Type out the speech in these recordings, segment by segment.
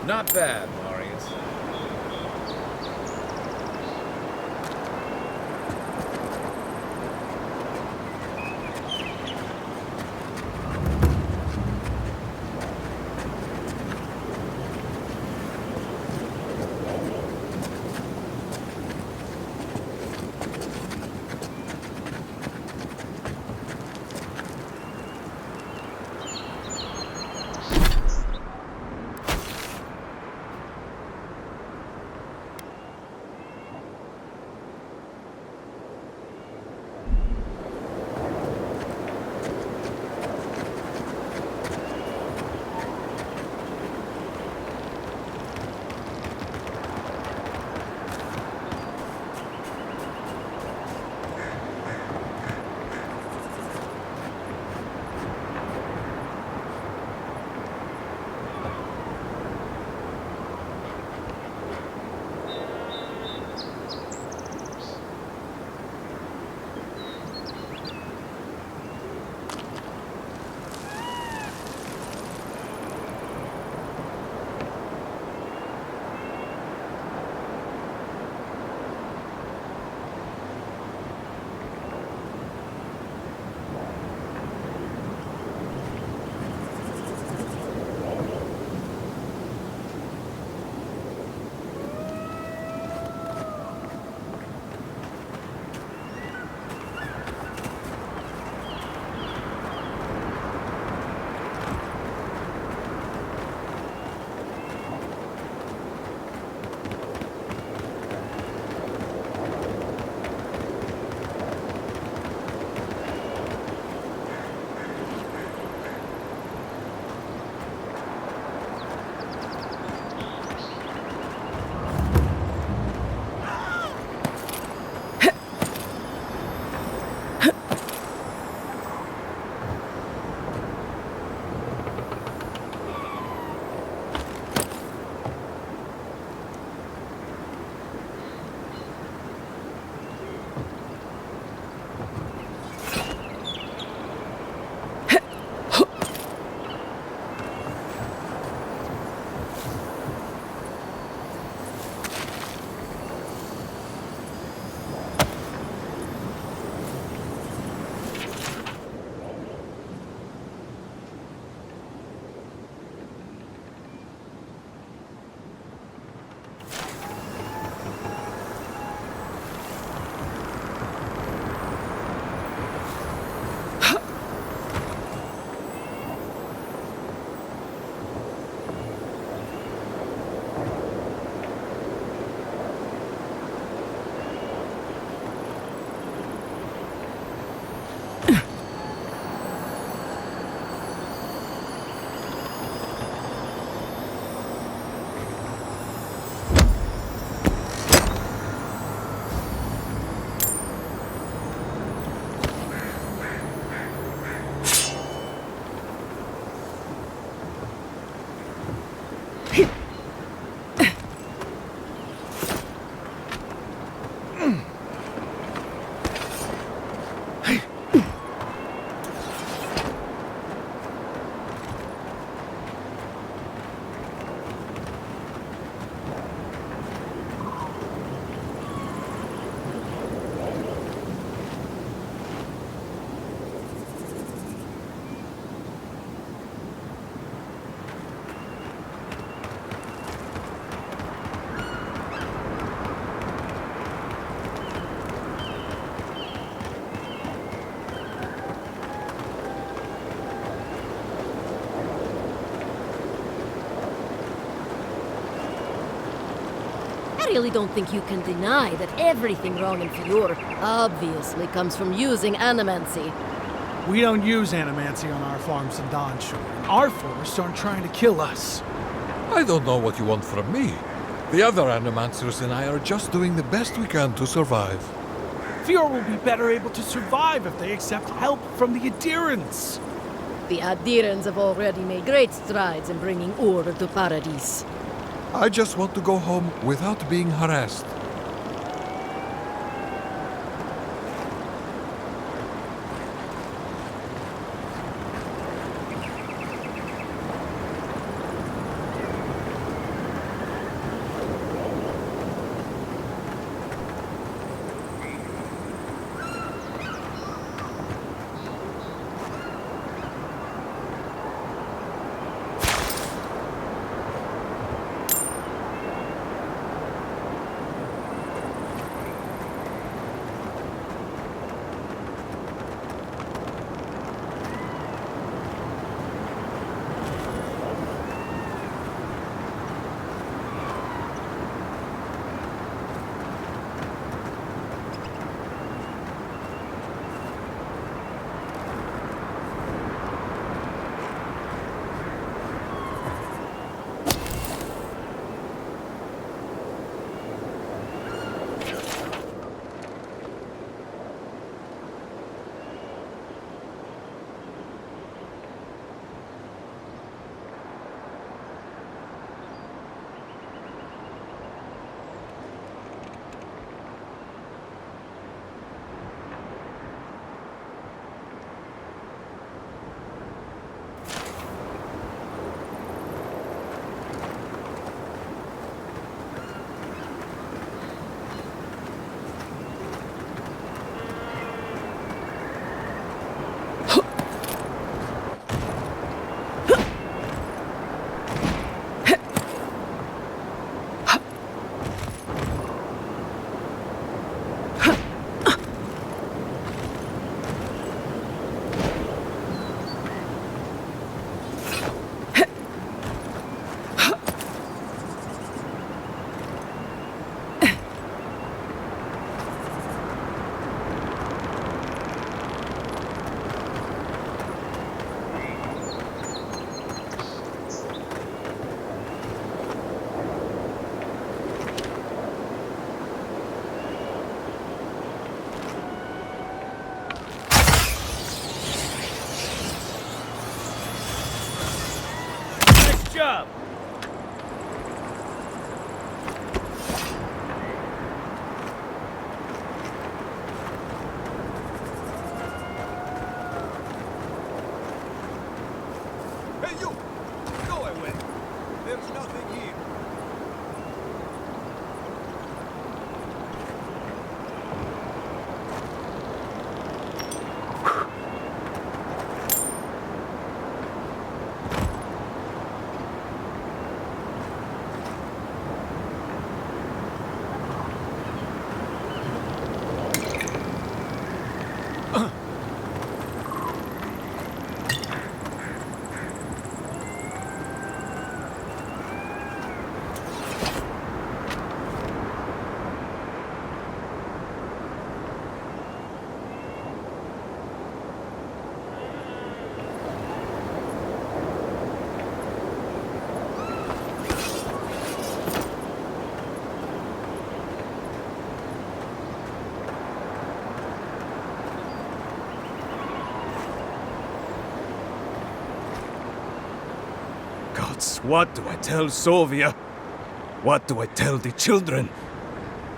Not bad, Marius. I really don't think you can deny that everything wrong in Fior obviously comes from using animancy. We don't use animancia on our farms in Dawnshore, and our forests aren't trying to kill us. I don't know what you want from me. The other animanciers and I are just doing the best we can to survive. Fior will be better able to survive if they accept help from the adherents. The adherents have already made great strides in bringing order to Paradise. I just want to go home without being harassed. Job! Hey, you! Go away! There's nothing here. Gods, what do I tell Sovia? What do I tell the children?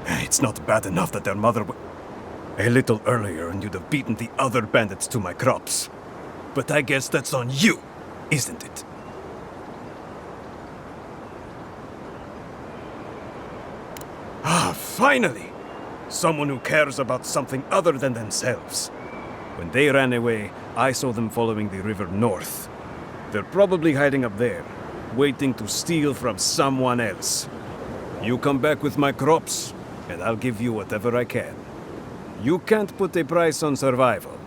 It's not bad enough that their mother a little earlier and you'd have beaten the other bandits to my crops. But I guess that's on you, isn't it? Ah, finally! Someone who cares about something other than themselves. When they ran away, I saw them following the river north. They're probably hiding up there, waiting to steal from someone else. You come back with my crops, and I'll give you whatever I can. You can't put a price on survival.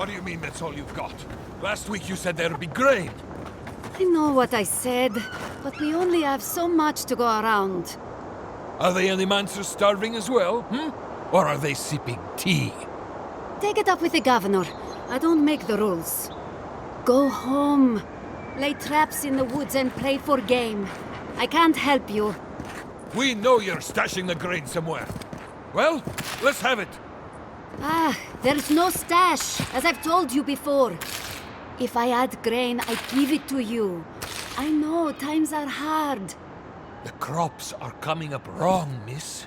What do you mean that's all you've got? Last week you said there'd be grain. I know what I said, but we only have so much to go around. Are the animancers starving as well, Or are they sipping tea? Take it up with the governor. I don't make the rules. Go home. Lay traps in the woods and pray for game. I can't help you. We know you're stashing the grain somewhere. Well, let's have it. There's no stash, as I've told you before. If I had grain, I'd give it to you. I know, times are hard. The crops are coming up wrong, miss.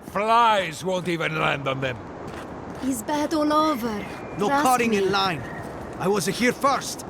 Flies won't even land on them. He's bad all over. No Trust cutting me. in line. I was here first.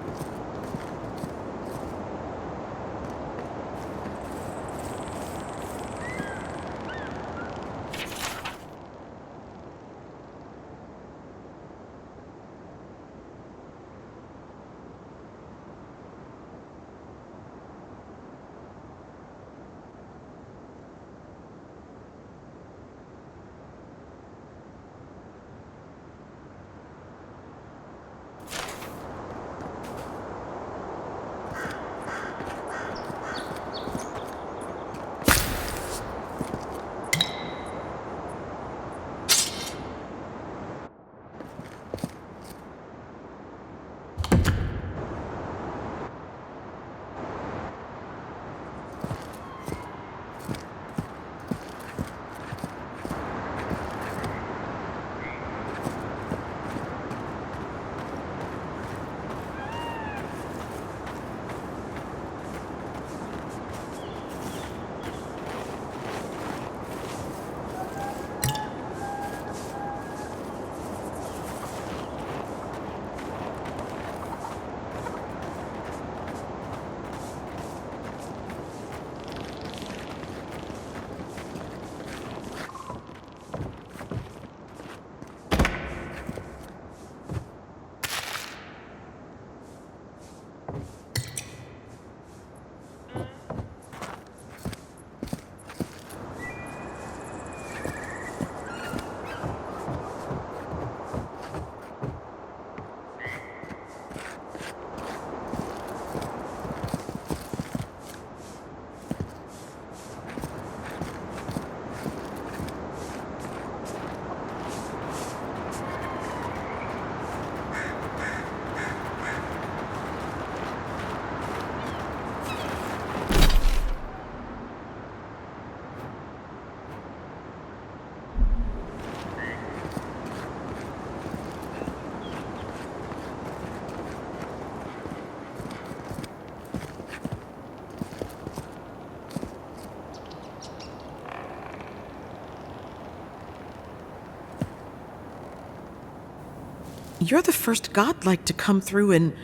You're the first godlike to come through in...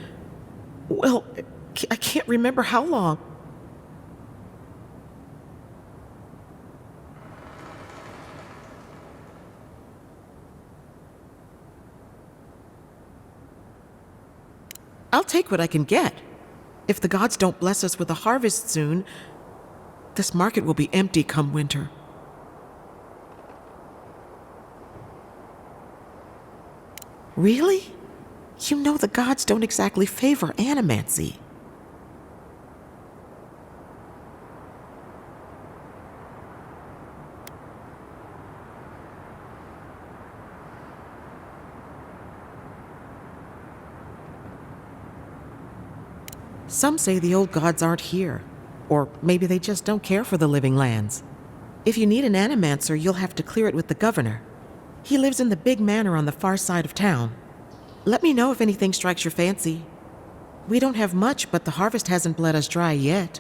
well, I can't remember how long. I'll take what I can get. If the gods don't bless us with a harvest soon, this market will be empty come winter. Really? You know the gods don't exactly favor animancy. Some say the old gods aren't here, or maybe they just don't care for the living lands. If you need an animancer, you'll have to clear it with the governor. He lives in the big manor on the far side of town. Let me know if anything strikes your fancy. We don't have much, but the harvest hasn't bled us dry yet.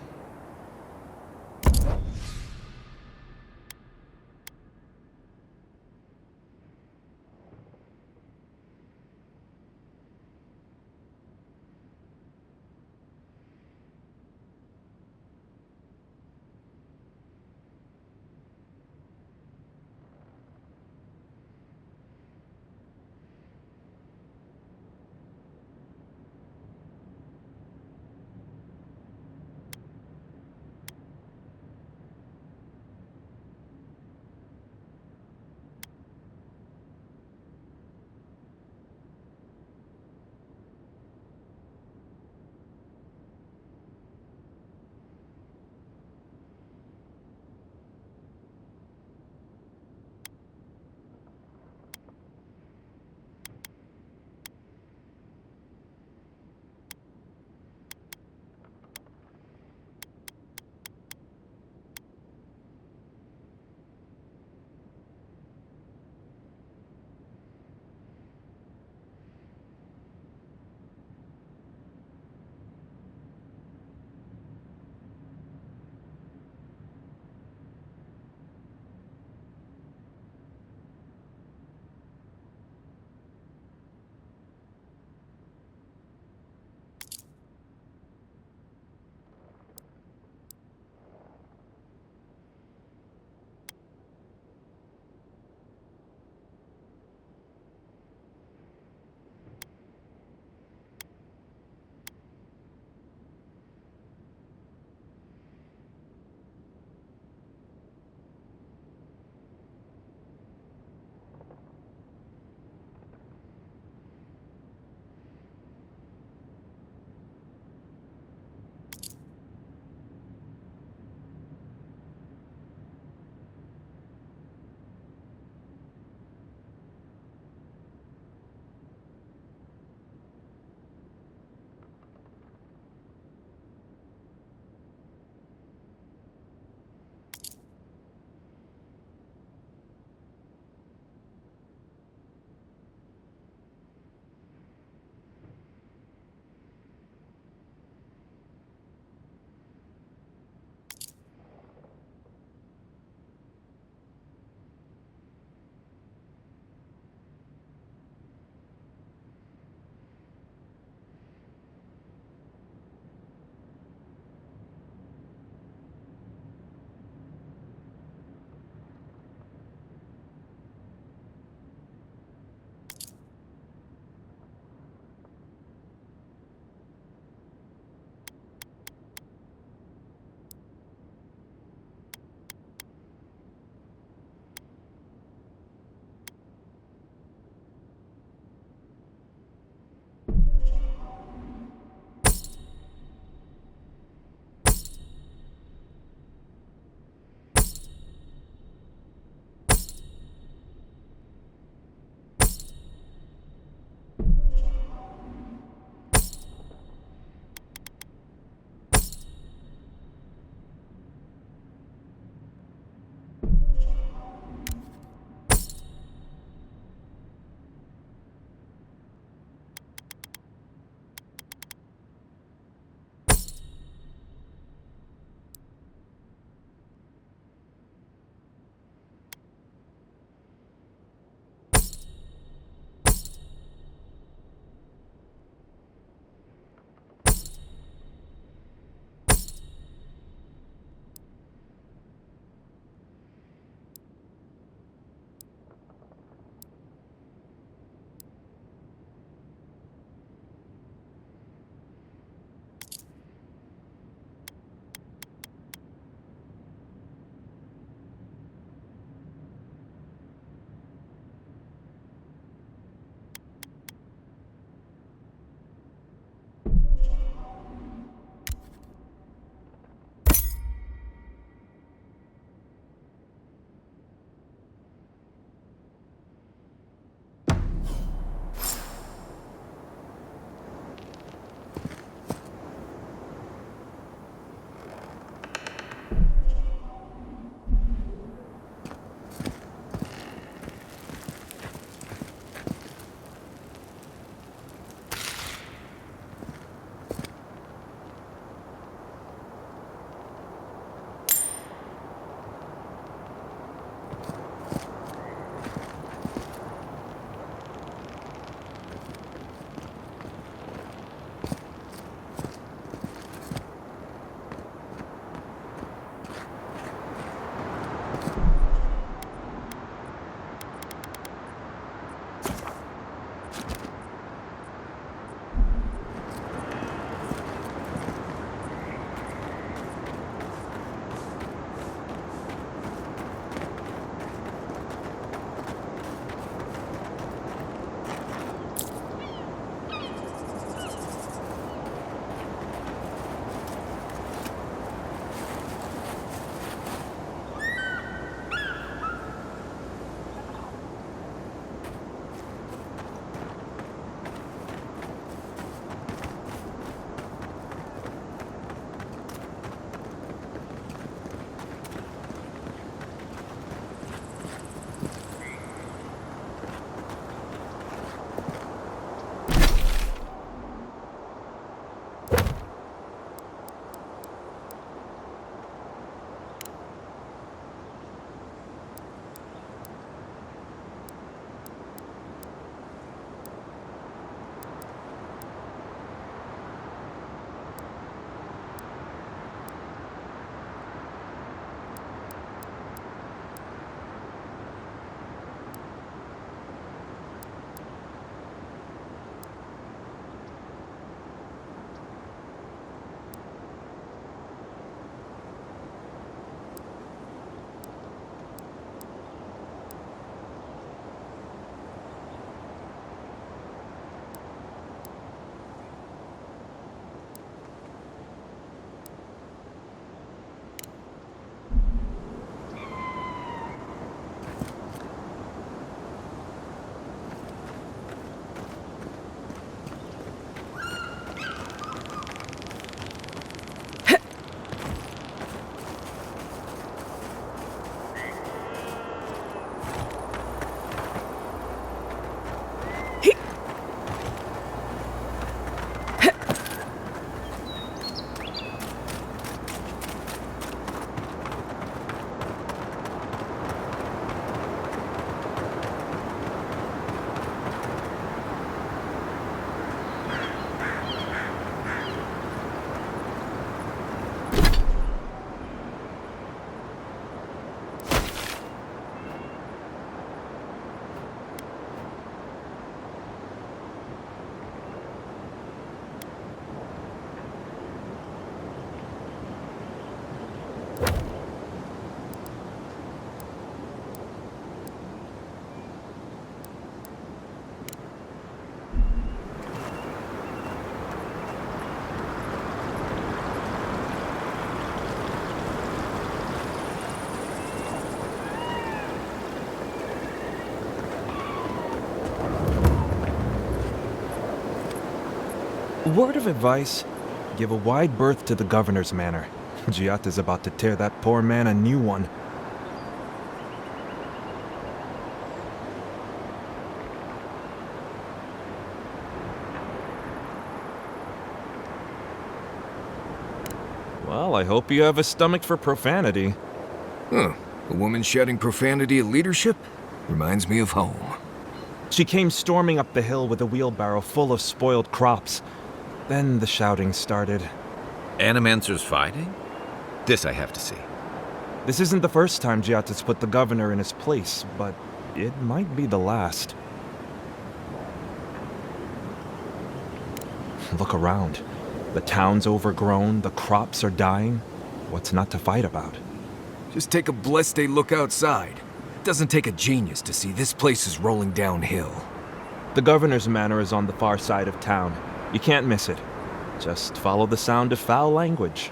word of advice, give a wide berth to the governor's manor. Giatta's about to tear that poor man a new one. Well, I hope you have a stomach for profanity. Huh. A woman shouting profanity at leadership? Reminds me of home. She came storming up the hill with a wheelbarrow full of spoiled crops. Then the shouting started. Animancers fighting? This I have to see. This isn't the first time Giatta's put the governor in his place, but it might be the last. Look around. The town's overgrown, the crops are dying. What's not to fight about? Just take a blessed day look outside. It doesn't take a genius to see this place is rolling downhill. The governor's manor is on the far side of town. You can't miss it. Just follow the sound of foul language.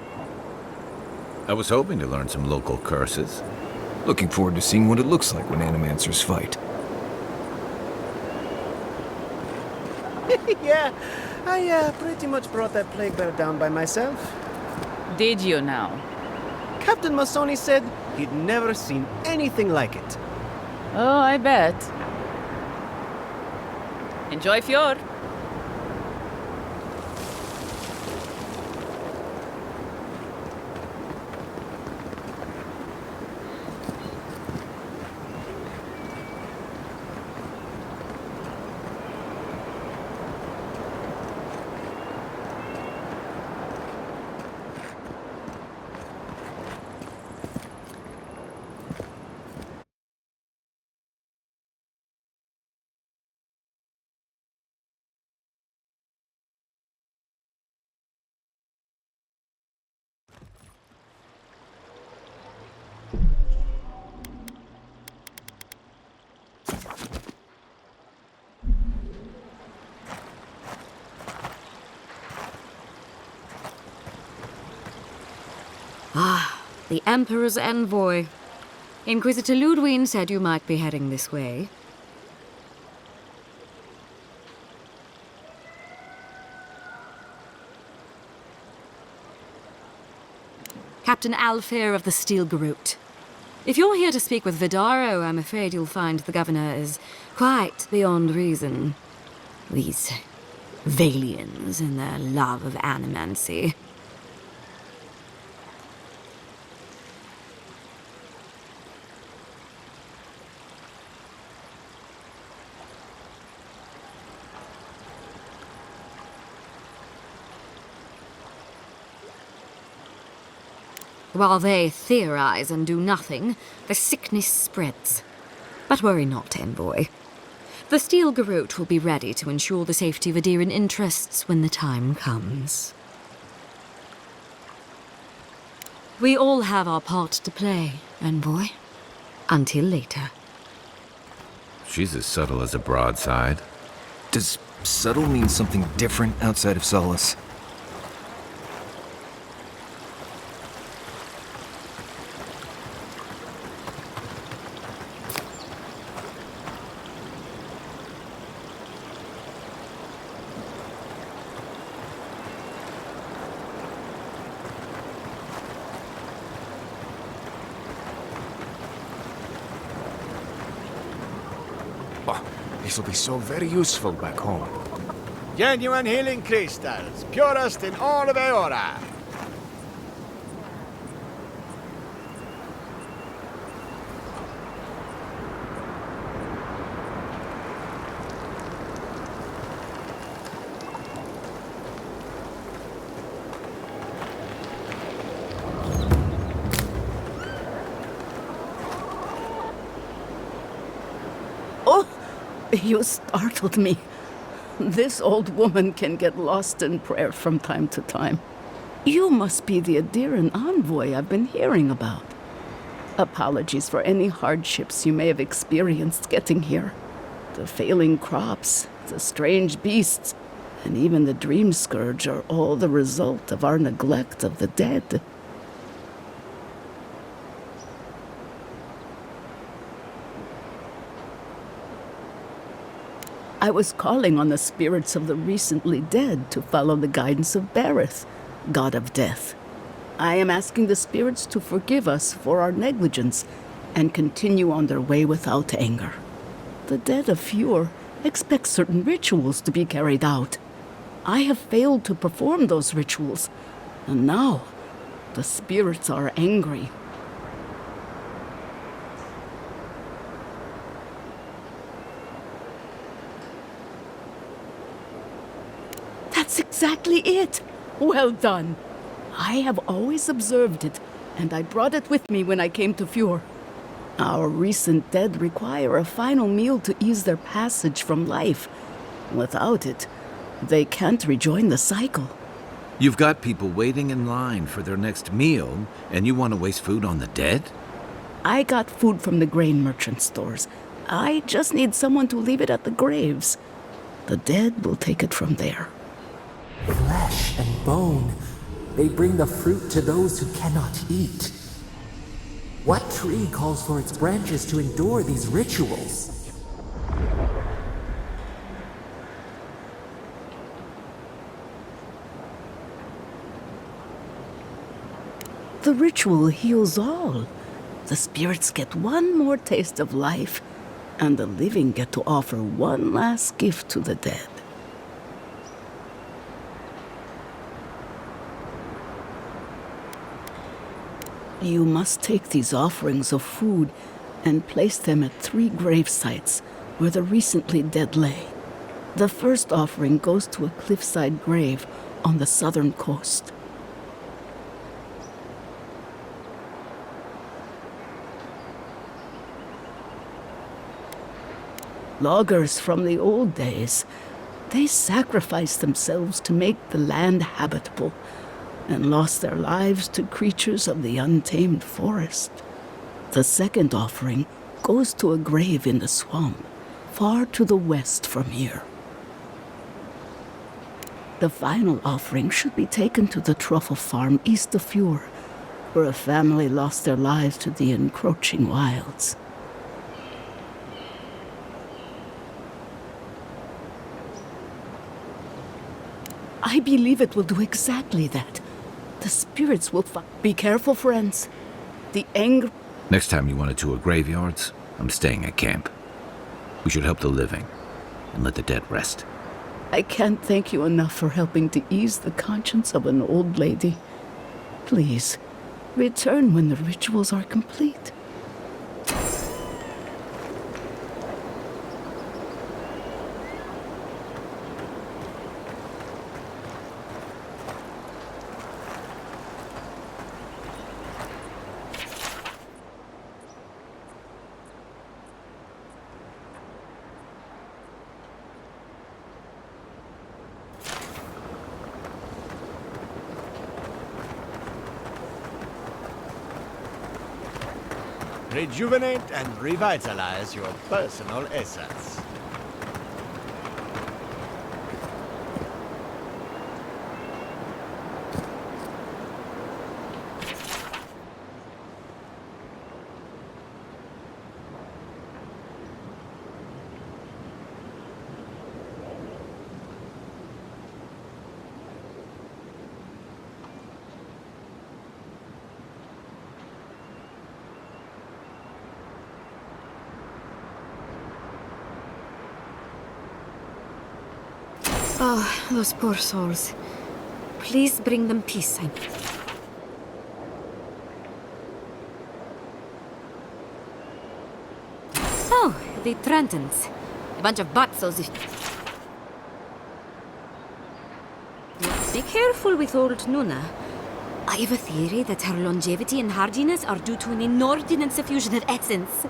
I was hoping to learn some local curses. Looking forward to seeing what it looks like when animancers fight. Yeah, I pretty much brought that plague bear down by myself. Did you now? Captain Masoni said he'd never seen anything like it. Oh, I bet. Enjoy Fjord. Ah, the Emperor's envoy. Inquisitor Ludwig said you might be heading this way. Captain Alfair of the Steel Garrote. If you're here to speak with Vidaro, I'm afraid you'll find the governor is quite beyond reason. These Valians and their love of animancy. While they theorize and do nothing, the sickness spreads. But worry not, envoy. The Steel Garrote will be ready to ensure the safety of Adiran interests when the time comes. We all have our part to play, envoy. Until later. She's as subtle as a broadside. Does subtle mean something different outside of Solace? This will be so very useful back home. Genuine healing crystals, purest in all of Eora. You startled me. This old woman can get lost in prayer from time to time. You must be the Adiran envoy I've been hearing about. Apologies for any hardships you may have experienced getting here. The failing crops, the strange beasts, and even the dream scourge are all the result of our neglect of the dead. I was calling on the spirits of the recently dead to follow the guidance of Bareth, god of death. I am asking the spirits to forgive us for our negligence and continue on their way without anger. The dead of Fjord expect certain rituals to be carried out. I have failed to perform those rituals, and now the spirits are angry. That's exactly it! Well done! I have always observed it, and I brought it with me when I came to Fjord. Our recent dead require a final meal to ease their passage from life. Without it, they can't rejoin the cycle. You've got people waiting in line for their next meal, and you want to waste food on the dead? I got food from the grain merchant stores. I just need someone to leave it at the graves. The dead will take it from there. Flesh and bone. They bring the fruit to those who cannot eat. What tree calls for its branches to endure these rituals? The ritual heals all. The spirits get one more taste of life, and the living get to offer one last gift to the dead. You must take these offerings of food and place them at 3 grave sites where the recently dead lay. The first offering goes to a cliffside grave on the southern coast. Loggers from the old days, they sacrificed themselves to make the land habitable, and lost their lives to creatures of the untamed forest. The second offering goes to a grave in the swamp, far to the west from here. The final offering should be taken to the truffle farm east of Fjord, where a family lost their lives to the encroaching wilds. I believe it will do exactly that. The spirits will Be careful, friends. The anger... Next time you want to tour graveyards, I'm staying at camp. We should help the living and let the dead rest. I can't thank you enough for helping to ease the conscience of an old lady. Please, return when the rituals are complete. Rejuvenate and revitalize your personal essence. Oh, those poor souls. Please bring them peace. Oh, the Trentons. A bunch of butts. Be careful with old Nuna. I have a theory that her longevity and hardiness are due to an inordinate suffusion of essence.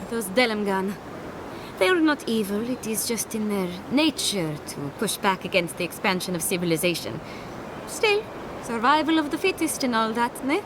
Those Delamgan. They are not evil, it is just in their nature to push back against the expansion of civilization. Still, survival of the fittest and all that, ne?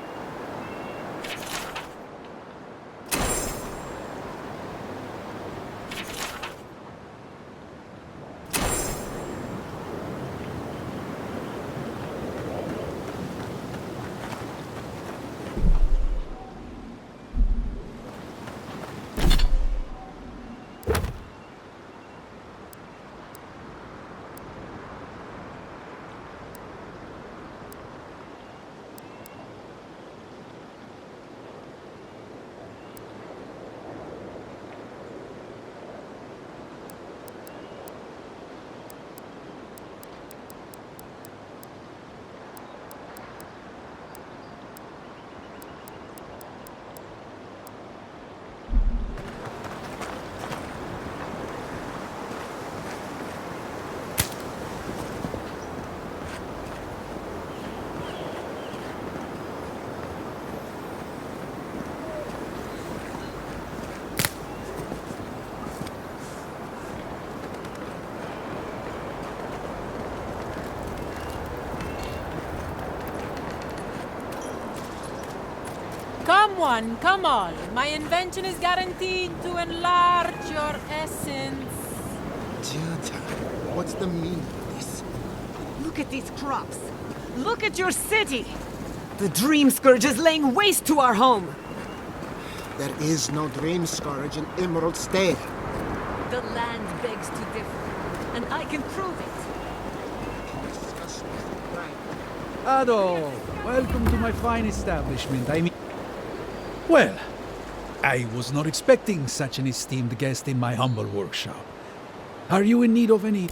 one, come on. My invention is guaranteed to enlarge your essence. Jutta, what's the meaning of this? Look at these crops. Look at your city. The Dream Scourge is laying waste to our home. There is no Dream Scourge in Emerald State. The land begs to differ, and I can prove it. Ado, welcome to my fine establishment. Well, I was not expecting such an esteemed guest in my humble workshop. Are you in need of any...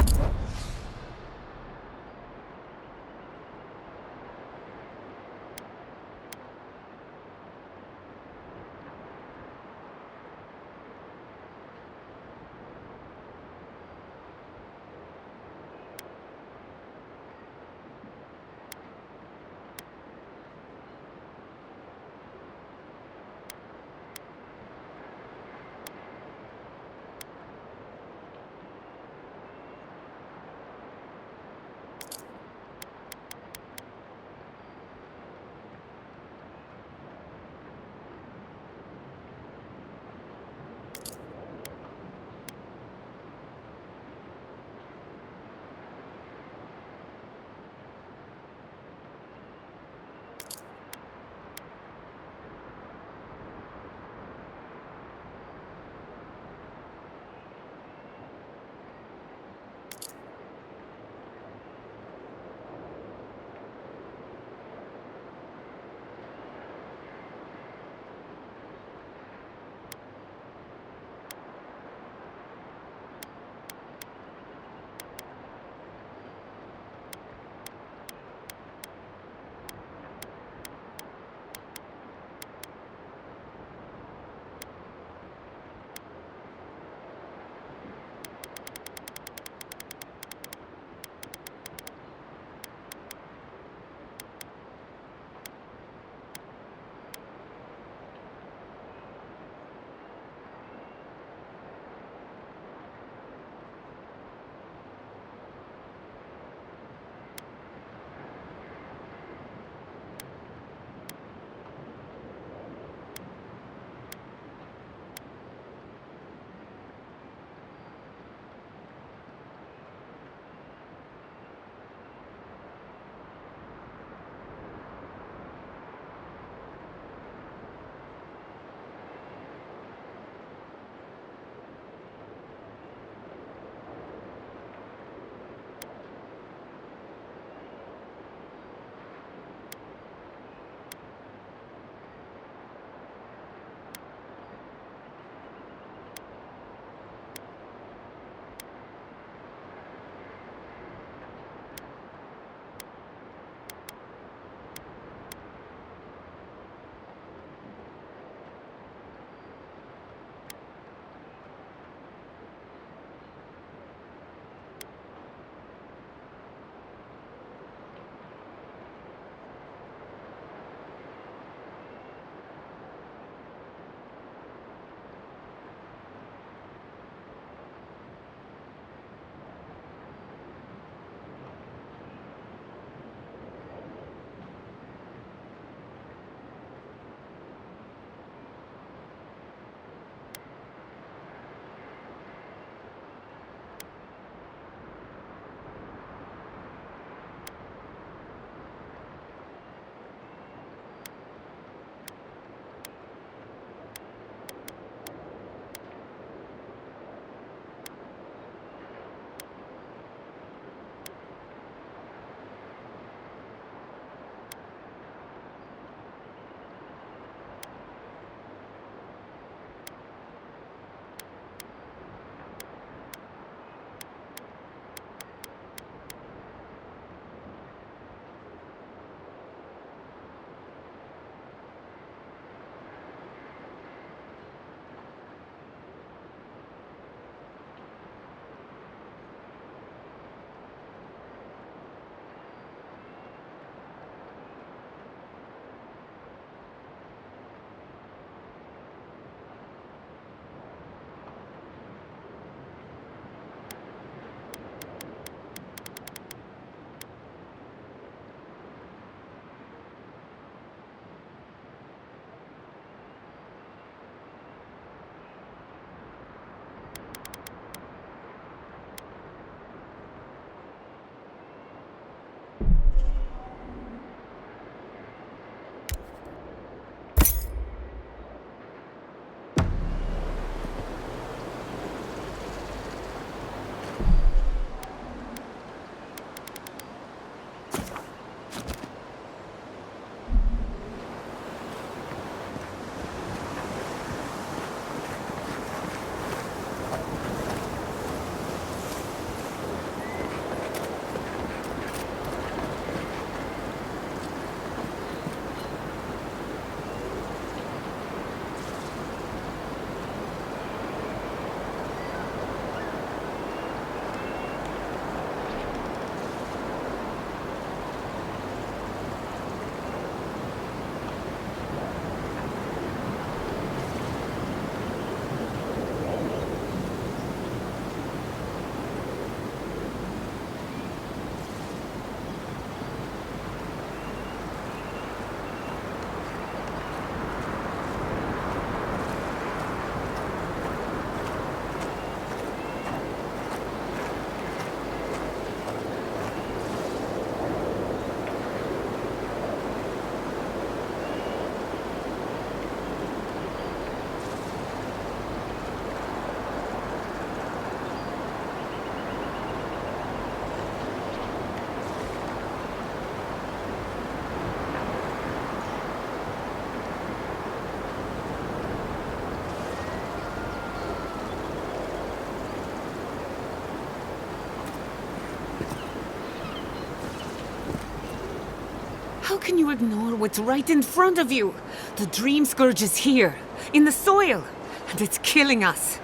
How can you ignore what's right in front of you? The Dream Scourge is here, in the soil, and it's killing us.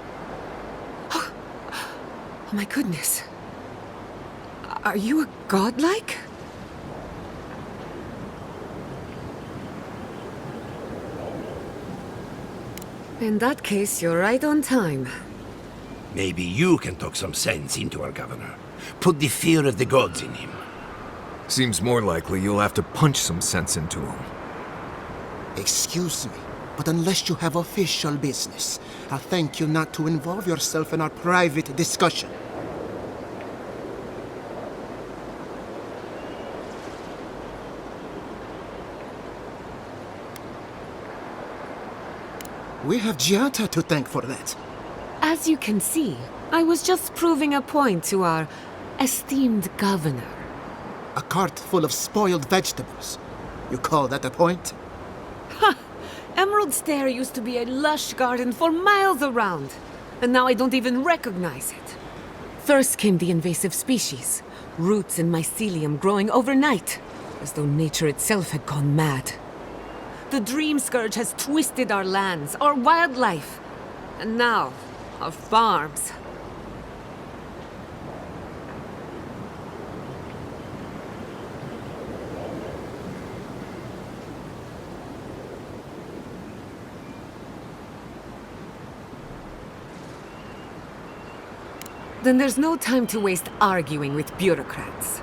Oh my goodness. Are you a godlike? In that case, you're right on time. Maybe you can talk some sense into our governor. Put the fear of the gods in him. Seems more likely you'll have to punch some sense into him. Excuse me, but unless you have official business, I'll thank you not to involve yourself in our private discussion. We have Giata to thank for that. As you can see, I was just proving a point to our esteemed governor. A cart full of spoiled vegetables. You call that a point? Ha! Emerald Stair used to be a lush garden for miles around, and now I don't even recognize it. First came the invasive species, roots and mycelium growing overnight, as though nature itself had gone mad. The Dream Scourge has twisted our lands, our wildlife, and now, our farms. Then there's no time to waste arguing with bureaucrats.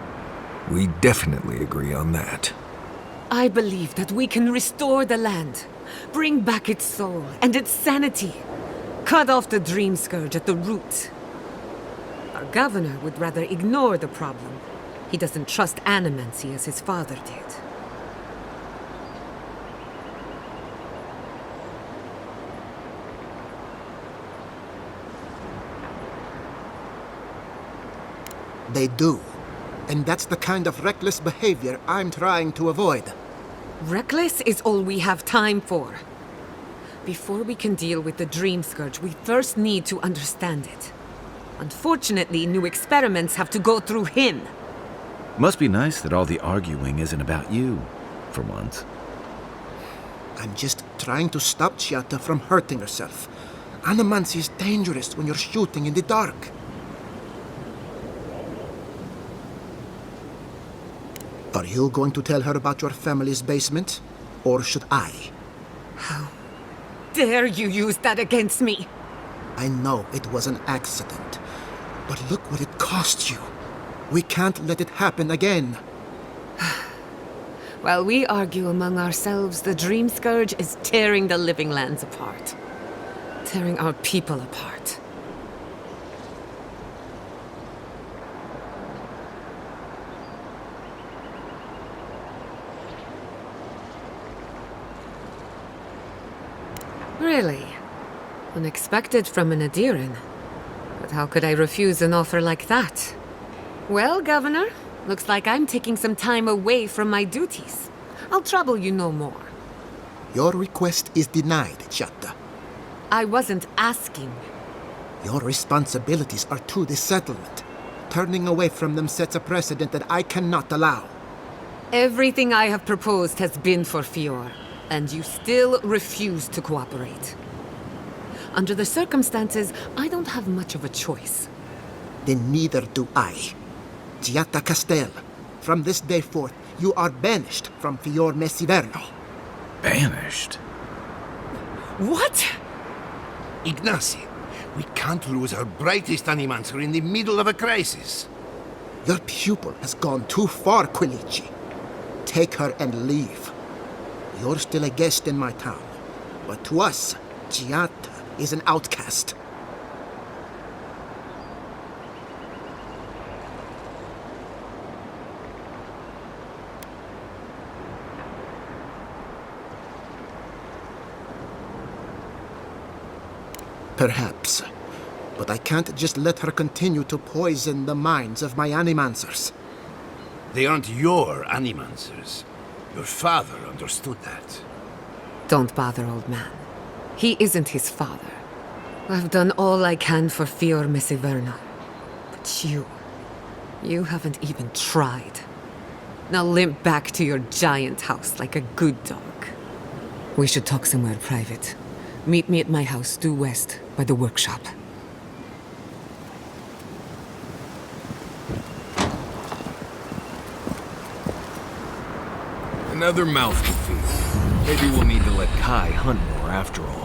We definitely agree on that. I believe that we can restore the land, bring back its soul and its sanity, cut off the Dream Scourge at the root. Our governor would rather ignore the problem. He doesn't trust animancy as his father did. They do. And that's the kind of reckless behavior I'm trying to avoid. Reckless is all we have time for. Before we can deal with the Dream Scourge, we first need to understand it. Unfortunately, new experiments have to go through him. Must be nice that all the arguing isn't about you, for once. I'm just trying to stop Giata from hurting herself. Animancy is dangerous when you're shooting in the dark. Are you going to tell her about your family's basement? Or should I? How dare you use that against me? I know it was an accident. But look what it cost you. We can't let it happen again. While we argue among ourselves, the Dream Scourge is tearing the living lands apart. Tearing our people apart. Really? Unexpected from an Adiran. But how could I refuse an offer like that? Well, Governor, looks like I'm taking some time away from my duties. I'll trouble you no more. Your request is denied, Giata. I wasn't asking. Your responsibilities are to the settlement. Turning away from them sets a precedent that I cannot allow. Everything I have proposed has been for Fior, and you still refuse to cooperate. Under the circumstances, I don't have much of a choice. Then neither do I. Giata Castel, from this day forth, you are banished from Fior Mesiverno. Banished? What? Ignacy, we can't lose our brightest animancer in the middle of a crisis. Your pupil has gone too far, Quilici. Take her and leave. You're still a guest in my town, but to us, Giata is an outcast. Perhaps, but I can't just let her continue to poison the minds of my animancers. They aren't your animancers. Your father understood that. Don't bother, old man. He isn't his father. I've done all I can for Fior Mesiverno. But you haven't even tried. Now limp back to your giant house like a good dog. We should talk somewhere private. Meet me at my house due west by the workshop. Another mouth to feed. Maybe we'll need to let Kai hunt more after all.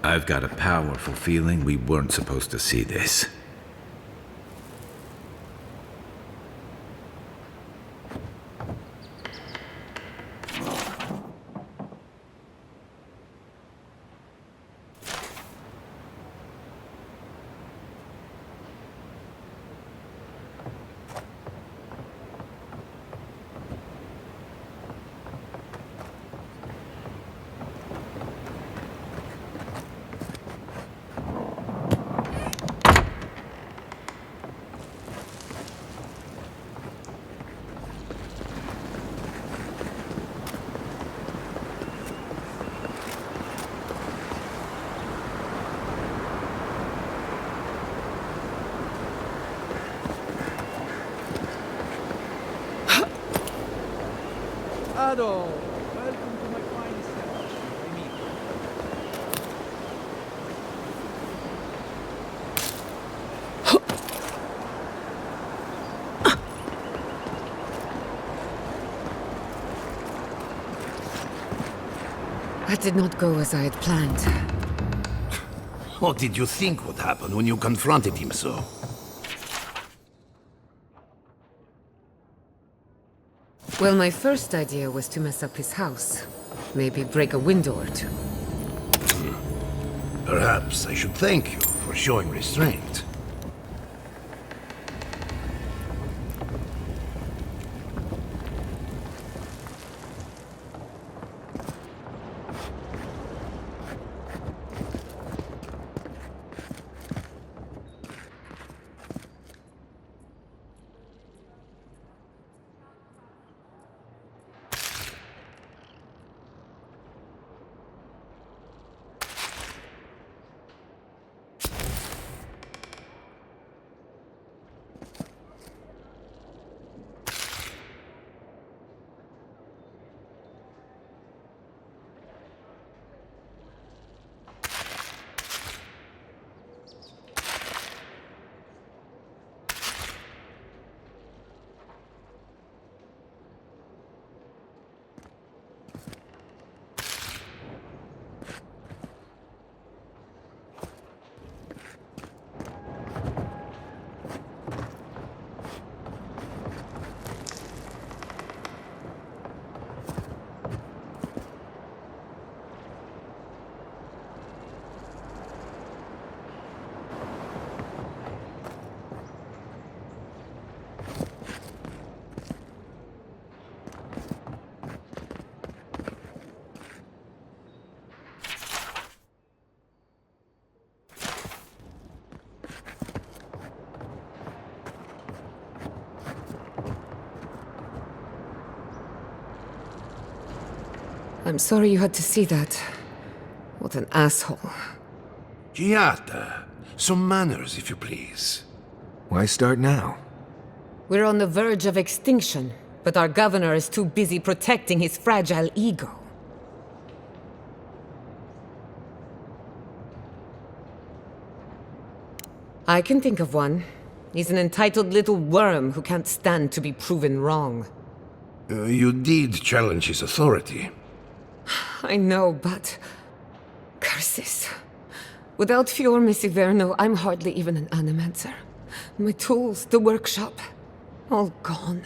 I've got a powerful feeling we weren't supposed to see this. Ado, welcome to my fine establishment. That did not go as I had planned. What did you think would happen when you confronted him so? Well, my first idea was to mess up his house. Maybe break a window or two. Perhaps I should thank you for showing restraint. I'm sorry you had to see that. What an asshole. Giata, some manners, if you please. Why start now? We're on the verge of extinction, but our governor is too busy protecting his fragile ego. I can think of one. He's an entitled little worm who can't stand to be proven wrong. You did challenge his authority. I know, but... curses. Without Fior Messiverno, I'm hardly even an animancer. My tools, the workshop, all gone.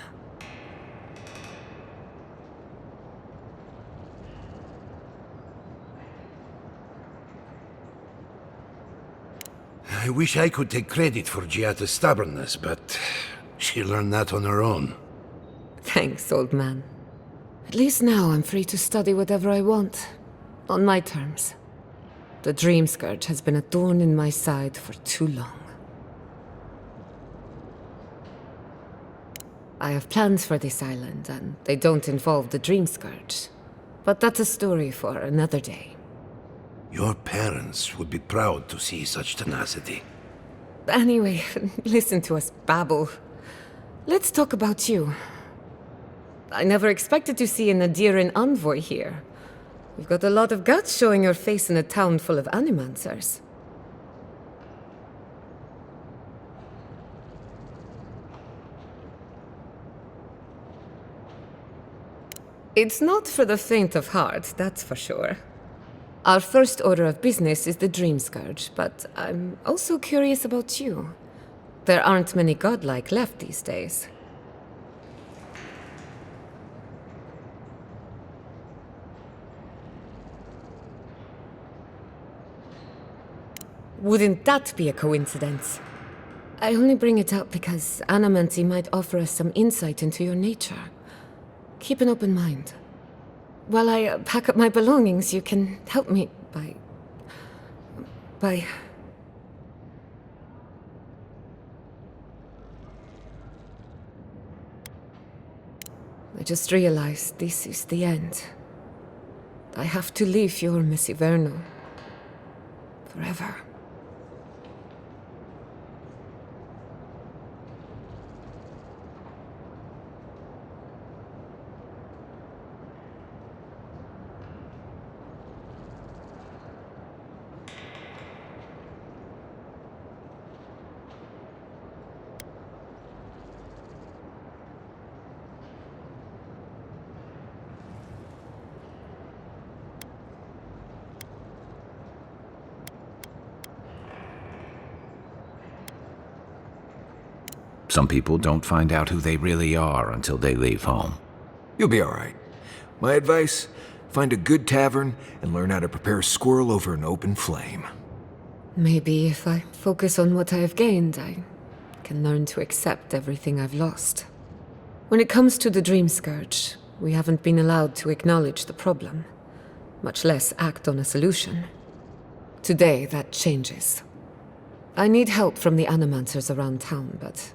I wish I could take credit for Giata's stubbornness, but she learned that on her own. Thanks, old man. At least now I'm free to study whatever I want. On my terms. The Dream Scourge has been a thorn in my side for too long. I have plans for this island, and they don't involve the Dream Scourge. But that's a story for another day. Your parents would be proud to see such tenacity. Anyway, listen to us babble. Let's talk about you. I never expected to see an Adiran envoy here. You've got a lot of guts showing your face in a town full of animancers. It's not for the faint of heart, that's for sure. Our first order of business is the Dream Scourge, but I'm also curious about you. There aren't many godlike left these days. Wouldn't that be a coincidence? I only bring it up because animancy might offer us some insight into your nature. Keep an open mind. While I pack up my belongings, you can help me by... I just realized this is the end. I have to leave your Messiverno. Forever. Some people don't find out who they really are until they leave home. You'll be all right. My advice, find a good tavern and learn how to prepare a squirrel over an open flame. Maybe if I focus on what I have gained, I can learn to accept everything I've lost. When it comes to the Dream Scourge, we haven't been allowed to acknowledge the problem, much less act on a solution. Today, that changes. I need help from the animancers around town, but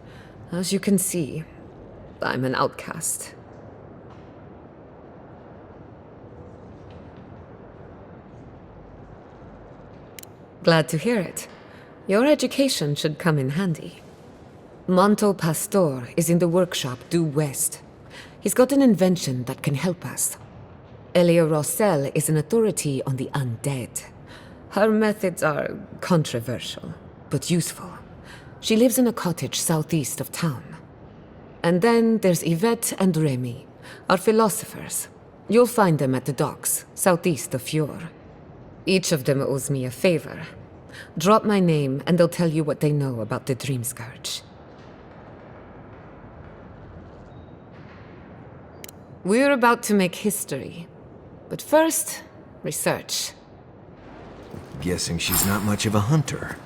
as you can see, I'm an outcast. Glad to hear it. Your education should come in handy. Manto Pastor is in the workshop due west. He's got an invention that can help us. Elia Rossell is an authority on the undead. Her methods are controversial, but useful. She lives in a cottage southeast of town. And then there's Yvette and Remy, our philosophers. You'll find them at the docks, southeast of Fjord. Each of them owes me a favor. Drop my name and they'll tell you what they know about the Dream Scourge. We're about to make history. But first, research. Guessing she's not much of a hunter.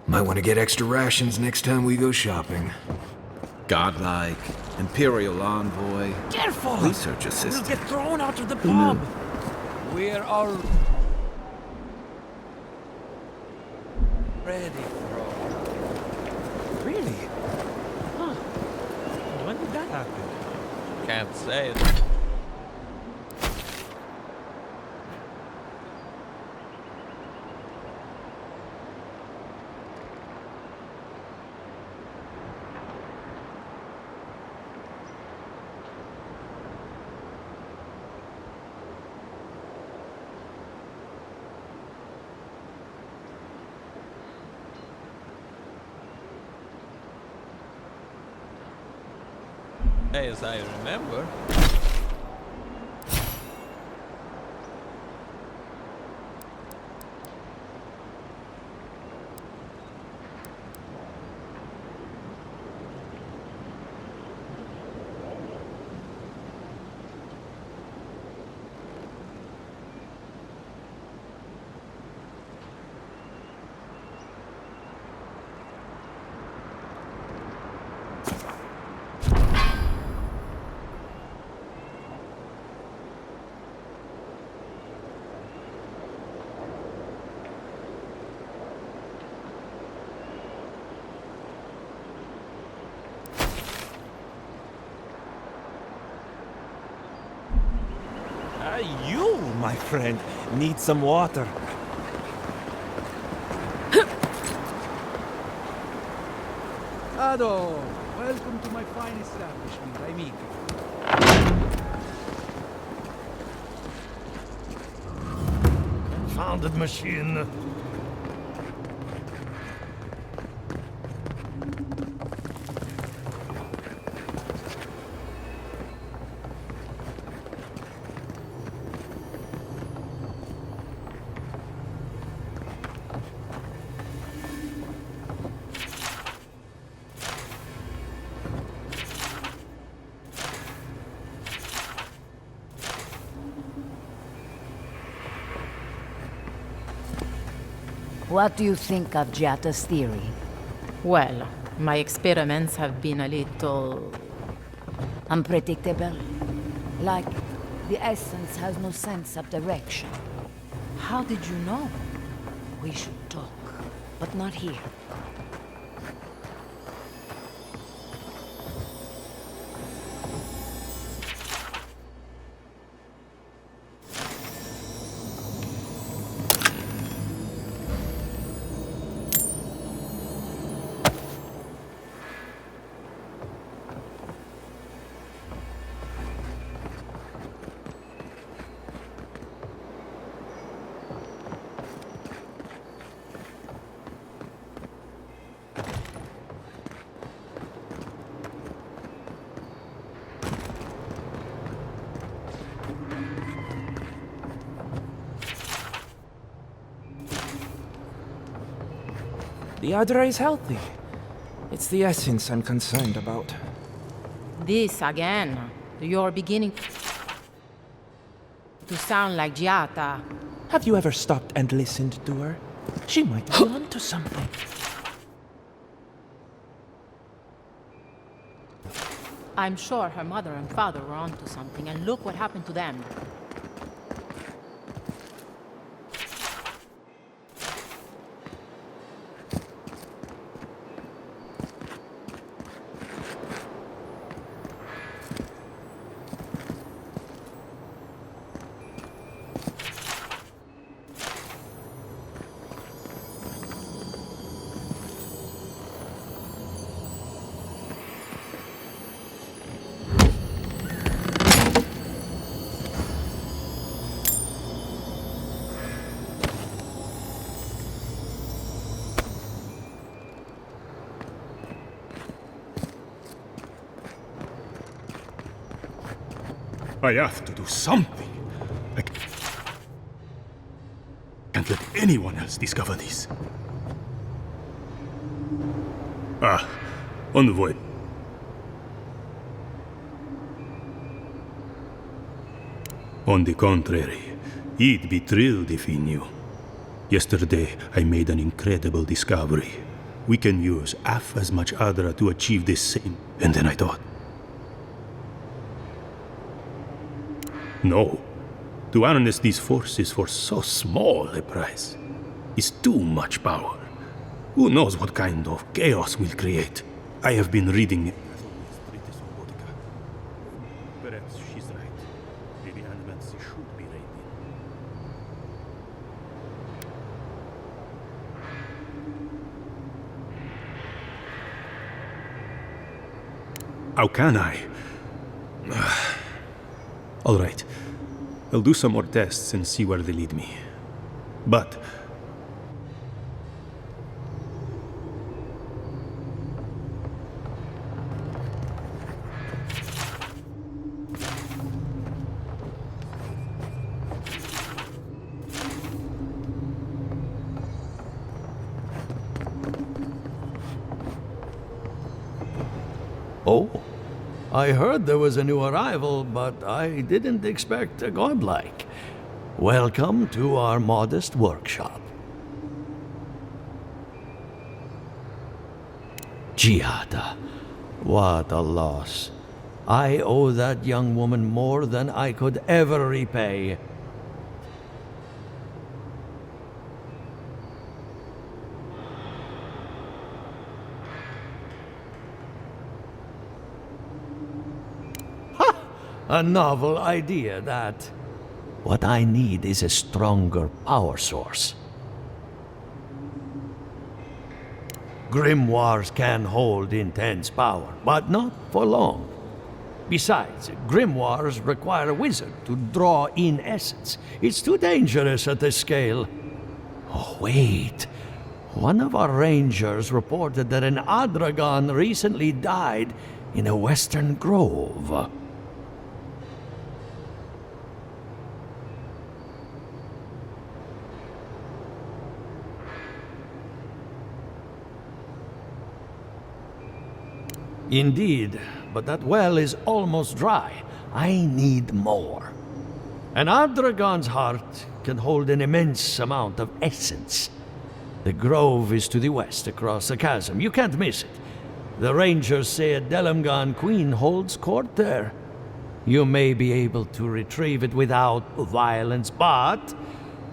Might want to get extra rations next time we go shopping. Godlike, Imperial Envoy, Careful! Research Assistant. We'll get thrown out of the pub! We're all Ready, bro. Really? Huh. When did that happen? can't say it. As I remember. You, my friend, need some water. Ado, welcome to my fine establishment, amigo. Confounded machine. What do you think of Giatta's theory? Well, my experiments have been a little... unpredictable. Like, the essence has no sense of direction. How did you know? We should talk, but not here. The other is healthy. It's the essence I'm concerned about. This again. You're beginning to sound like Giatta. Have you ever stopped and listened to her? She might be onto something. I'm sure her mother and father were onto something, and look what happened to them. I have to do something. I can't let anyone else discover this. Ah, envoy. On the contrary, he'd be thrilled if he knew. Yesterday, I made an incredible discovery. We can use half as much Adra to achieve this same. And then I thought, no. To harness these forces for so small a price is too much power. Who knows what kind of chaos we'll create? I have been reading it. Perhaps she's right. Maybe animancia should be raided. How can I? All right. I'll do some more tests and see where they lead me. But oh, I heard there was a new arrival, but I didn't expect a godlike. Welcome to our modest workshop. Giatta, what a loss. I owe that young woman more than I could ever repay. A novel idea, that. What I need is a stronger power source. Grimoires can hold intense power, but not for long. Besides, grimoires require a wizard to draw in essence. It's too dangerous at this scale. Oh, wait. One of our rangers reported that an Adragon recently died in a western grove. Indeed, but that well is almost dry. I need more. An Adragon's heart can hold an immense amount of essence. The grove is to the west, across the chasm. You can't miss it. The rangers say a Delamgan queen holds court there. You may be able to retrieve it without violence, but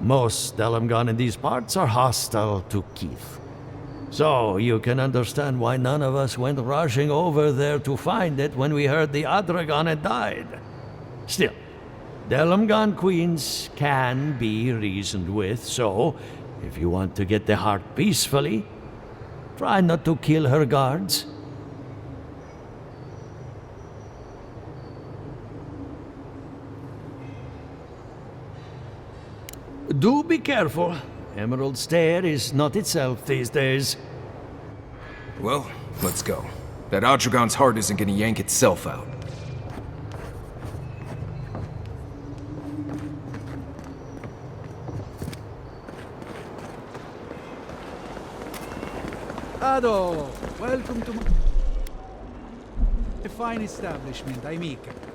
most Delamgan in these parts are hostile to Keith. So you can understand why none of us went rushing over there to find it when we heard the Adragon had died. Still, Delamgan queens can be reasoned with, so if you want to get the heart peacefully, try not to kill her guards. Do be careful. Emerald Stair is not itself these days. Well, let's go. That Adragon's heart isn't gonna yank itself out. Ado, welcome to my fine establishment, I'm Ika.